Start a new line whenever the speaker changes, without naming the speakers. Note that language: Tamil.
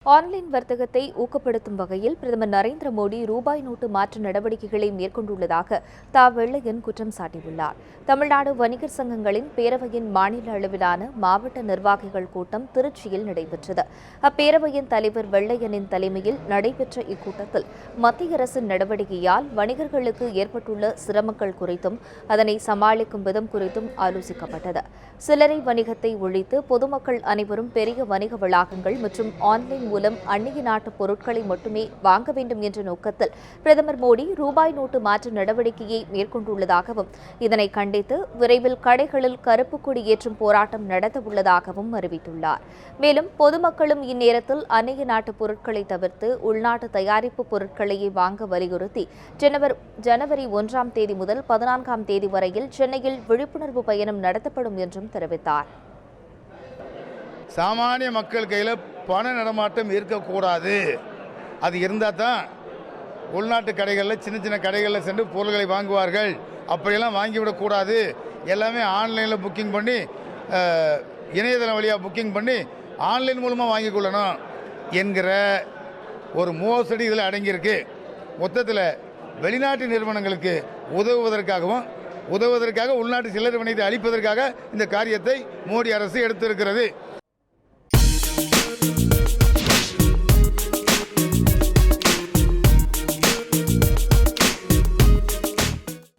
ஆன்லைன் வர்த்தகத்தை ஊக்கப்படுத்தும் வகையில் பிரதமர் நரேந்திர மோடி ரூபாய் நோட்டு மாற்று நடவடிக்கைகளை மேற்கொண்டுள்ளதாக வெள்ளையன் குற்றம் சாட்டியுள்ளார். தமிழ்நாடு வணிகர் சங்கங்களின் பேரவையின் மாநில அளவிலான மாவட்ட நிர்வாகிகள் கூட்டம் திருச்சியில் நடைபெற்றது. அப்பேரவையின் தலைவர் வெள்ளையனின் தலைமையில் நடைபெற்ற இக்கூட்டத்தில் மத்திய அரசின் நடவடிக்கையால் வணிகர்களுக்கு ஏற்பட்டுள்ள சிரமங்கள் குறித்தும் அதனை சமாளிக்கும் விதம் குறித்தும் ஆலோசிக்கப்பட்டது. சில்லறை வணிகத்தை ஒழித்து பொதுமக்கள் அனைவரும் பெரிய வணிக வளாகங்கள் மற்றும் ஆன்லைன் மூலம் அந்நிய நாட்டு பொருட்களை மட்டுமே வாங்க வேண்டும் என்ற நோக்கத்தில் பிரதமர் மோடி ரூபாய் நோட்டு மாற்று நடவடிக்கையை மேற்கொண்டுள்ளதாகவும் இதனை கண்டித்து விரைவில் கடைகளில் கருப்பு கொடி ஏற்றும் போராட்டம் நடத்த உள்ளதாகவும் அறிவித்துள்ளார். மேலும் பொதுமக்களும் இந்நேரத்தில் அந்நிய நாட்டு பொருட்களை தவிர்த்து உள்நாட்டு தயாரிப்பு பொருட்களையே வாங்க வலியுறுத்தி ஜனவரி 1ஆம் தேதி முதல் 14ஆம் தேதி வரையில் சென்னையில் விழிப்புணர்வு பயணம் நடத்தப்படும் என்றும் தெரிவித்தார்.
சாமானிய மக்கள் கையில் பண நடமாட்டம் இருக்கக்கூடாது. அது இருந்தால் தான் உள்நாட்டு கடைகளில் சின்ன சின்ன கடைகளில் சென்று பொருள்களை வாங்குவார்கள். அப்படியெல்லாம் வாங்கிவிடக்கூடாது. எல்லாமே ஆன்லைனில் புக்கிங் பண்ணி இணையதளம் வழியாக புக்கிங் பண்ணி ஆன்லைன் மூலமாக வாங்கி கொள்ளணும் என்கிற ஒரு மோசடி இதில் அடங்கியிருக்கு. மொத்தத்தில் வெளிநாட்டு நிறுவனங்களுக்கு உதவுவதற்காக உள்நாட்டு சில்லறை வணிகத்தை அளிப்பதற்காக இந்த காரியத்தை மோடி அரசு எடுத்திருக்கிறது.